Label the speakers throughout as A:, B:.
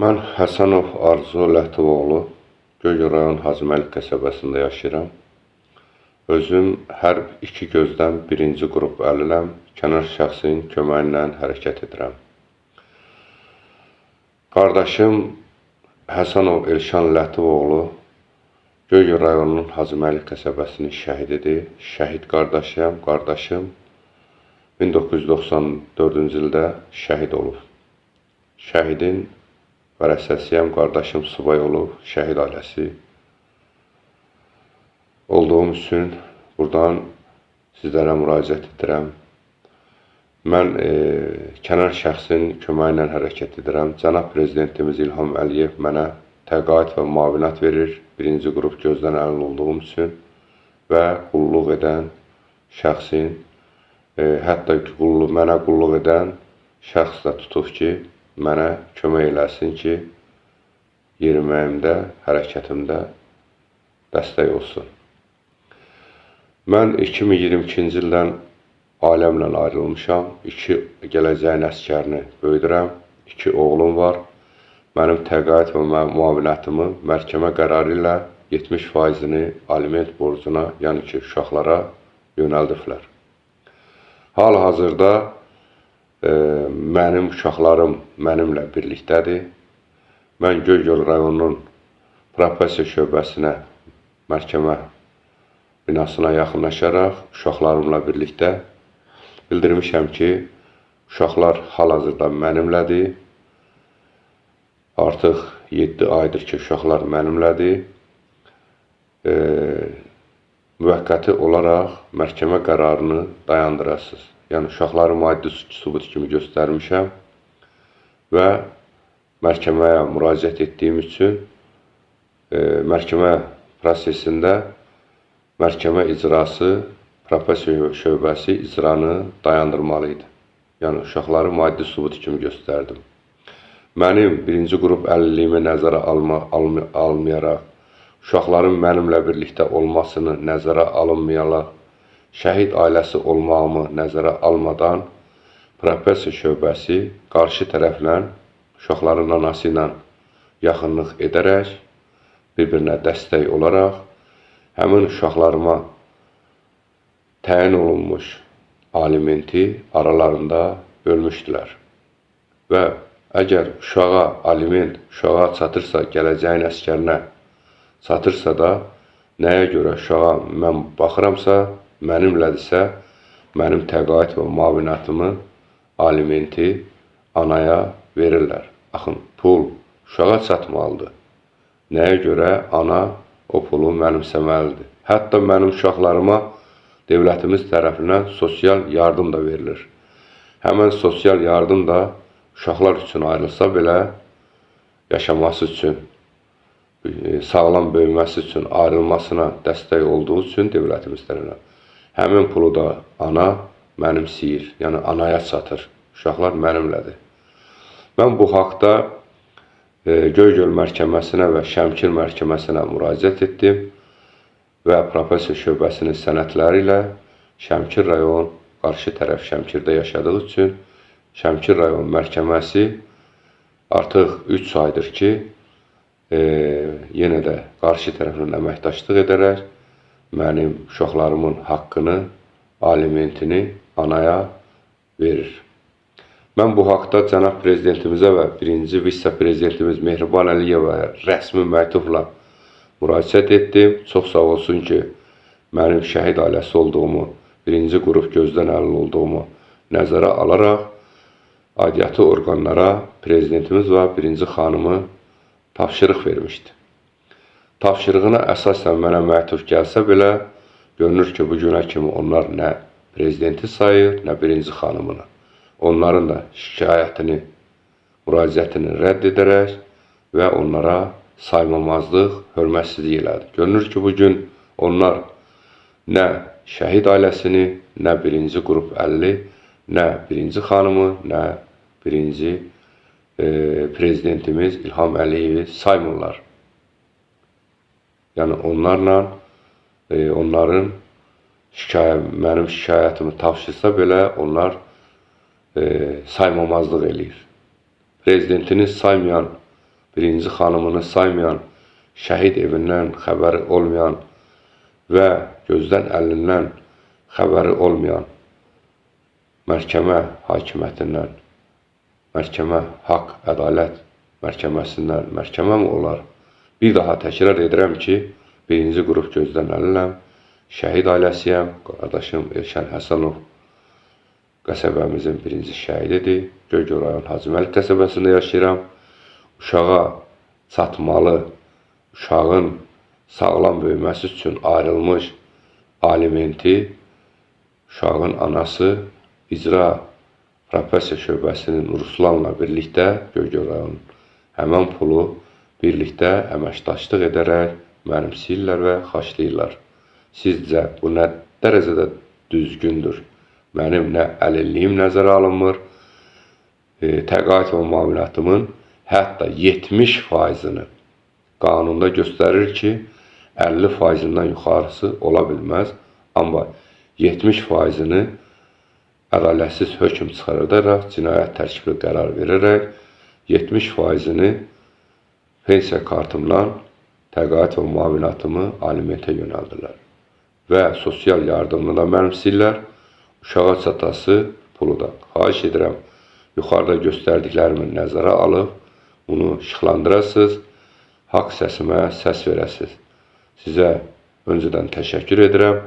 A: Mən Həsənov Arzu Lətivoğlu, Göygöl rayon Hacıməlik qəsəbəsində yaşayıram. Özüm hər iki gözdən birinci qrup əliləm, kənar şəxsin köməyi ilə hərəkət edirəm. Qardaşım Həsənov Elşan Lətivoğlu, Göygöl rayonunun Hacıməlik qəsəbəsinin şəhididir. Şəhid qardaşıyam, qardaşım 1994-cü ildə şəhid olub. Şəhidin vərəsəsiyəm, qardaşım subay olub, şəhid ailəsi olduğum üçün buradan sizlərə müraciət edirəm. Mən kənar şəxsin köməyi ilə hərəkət edirəm. Cənab Prezidentimiz İlham Əliyev mənə təqaüd və müavinət verir, birinci qrup gözdən əlil olduğum üçün və qulluq edən şəxsin, hətta ki, mənə qulluq edən şəxs də tutub ki, mənə kömək eləsin ki, yeriməyimdə, hərəkətimdə dəstək olsun. Mən 2022-ci ildən ailəmlə ayrılmışam. 2 gələcəyin əskərini böyüdürəm. 2 oğlum var. Mənim təqaüd və müavinətimi məhkəmə qərarı ilə 70%-ni aliment borcuna, yəni ki, uşaqlara yönəldiblər. Hal-hazırda mənim uşaqlarım mənimlə birlikdədir. Mən Göygöl rayonunun Professiya şöbəsinə, məhkəmə binasına yaxınlaşaraq uşaqlarımla birlikdə bildirmişəm ki, uşaqlar hal-hazırda mənimlədir. Artıq 7 aydır ki, uşaqlar mənimlədir. Müvəqqəti olaraq məhkəmə qərarını dayandırasınız. Yəni, uşaqları maddi sübut kimi göstərmişəm və məhkəməyə müraciət etdiyim üçün məhkəmə prosesində məhkəmə icrası, Professiya şöbəsi icranı dayandırmalıydı. Yəni, uşaqları maddi sübut kimi göstərdim. Mənim birinci qrup əlilliyimi nəzərə almayaraq, uşaqların mənimlə birlikdə olmasını nəzərə alınmayaraq, şəhid ailəsi olmağımı nəzərə almadan Professiya şöbəsi qarşı tərəflə uşaqların anası ilə yaxınlıq edərək, bir-birinə dəstək olaraq, həmin uşaqlarıma təyin olunmuş alimenti aralarında bölmüşdülər. Və əgər uşağa aliment, uşağa çatırsa, gələcəyin əskərinə çatırsa da, nəyə görə uşağa mən baxıramsa, mənimlədirsə, mənim təqaüd və müavinətimi, alimenti anaya verirlər. Baxın, pul uşağa çatmalıdır. Nəyə görə ana o pulu mənimsəməlidir. Hətta mənim uşaqlarıma dövlətimiz tərəfindən sosial yardım da verilir. Həmən sosial yardım da uşaqlar üçün ayrılsa belə, yaşaması üçün, sağlam böyüməsi üçün, ayrılmasına dəstək olduğu üçün dövlətimiz tərəfindən. Həmin pulu da ana mənimsəyir, yəni anaya çatır. Uşaqlar mənimlədir. Mən bu haqda Göygöl məhkəməsinə və Şəmkir məhkəməsinə müraciət etdim və Professiya şöbəsinin sənədləri ilə Şəmkir rayon, qarşı tərəf Şəmkirdə yaşadığı üçün Şəmkir rayon məhkəməsi artıq 3 aydır ki, yenə də qarşı tərəflə əməkdaşlıq edərək mənim uşaqlarımın haqqını, alimentini anaya verir. Mən bu haqda Cənab Prezidentimizə və birinci vitse-prezidentimiz Mehriban Əliyevə rəsmi məktubla müraciət etdim. Çox sağ olsun ki, mənim şəhid ailəsi olduğumu, birinci qrup gözdən əlil olduğumu nəzərə alaraq, aidiyyatı orqanlara Prezidentimiz və birinci xanımı tapşırıq vermişdi. Tapşırığına əsasən mənə məktub gəlsə belə, görünür ki, bu günə kimi onlar nə Prezidenti sayır, nə birinci xanımını. Onların da şikayətini, müraciətini rədd edərək və onlara saymamazlıq, hörmətsizlik elədi. Görünür ki, bugün onlar nə şəhid ailəsini, nə birinci qrup əlli, nə birinci xanımı, nə birinci prezidentimiz İlham Əliyevi saymırlar. Yəni, onlarla, onların mənim şikayətimi tapşırsa belə, onlar saymamazlıq eləyir. Prezidentini saymayan birinci xanımını saymayan, şəhid evindən xəbəri olmayan və gözdən əlindən xəbəri olmayan məhkəmə hakimiyyətindən, məhkəmə haqq, ədalət məhkəməsindən məhkəmə mi olar? Bir daha təkrar edirəm ki, birinci qrup gözdən əliləm, şəhid ailəsiyəm, qardaşım Elşən Həsənov qəsəbəmizin birinci şəhididir. Göygöl rayon Hacıməli qəsəbəsində yaşayıram. Uşağa çatmalı, uşağın sağlam böyüməsi üçün ayrılmış alimenti uşağın anası icra professiya şöbəsinin Ruslanla birlikdə Göygöl rayonu həmən pulu birlikdə əməkdaşlıq edərək mənimsəyirlər və xaçlayırlar. Sizcə bu nə dərəcədə düzgündür? Mənim nə əlilliyim nəzərə alınmır, təqaüd və müavinatımın hətta 70%-ni qanunda göstərir ki, 50%-dən yuxarısı ola bilməz. Amma 70%-ni ədalətsiz hökm çıxararaq, cinayət tərkibli qərar verərək, 70%-ni pensiya kartımdan təqaüd və müavinatımı alimentə yönəldirlər və sosial yardımını da mənimsəyirlər. Uşağa çatası pulu da. Xahiş edirəm, yuxarıda göstərdiklərimi nəzərə alıb, bunu işıqlandırasınız, haqq səsimə səs verəsiniz. Sizə öncədən təşəkkür edirəm.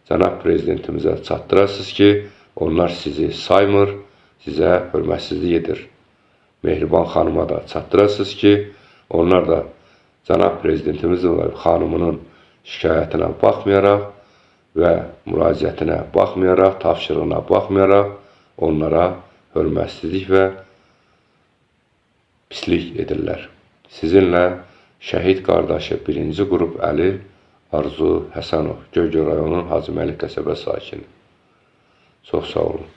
A: Cənab Prezidentimizə çatdırasınız ki, onlar sizi saymır, sizə hörmətsizlik edir. Mehriban xanıma da çatdırasınız ki, onlar da Cənab Prezidentimizin və xanımının şikayətinə baxmayaraq və müraciətinə baxmayaraq, tapşırığına baxmayaraq onlara hörmətsizlik və pislik edirlər. Sizinlə şəhid qardaşı birinci qrup əlil Arzu Həsənov, Göygöl rayonunun Hacıməli qəsəbə sakini. Çox sağ olun.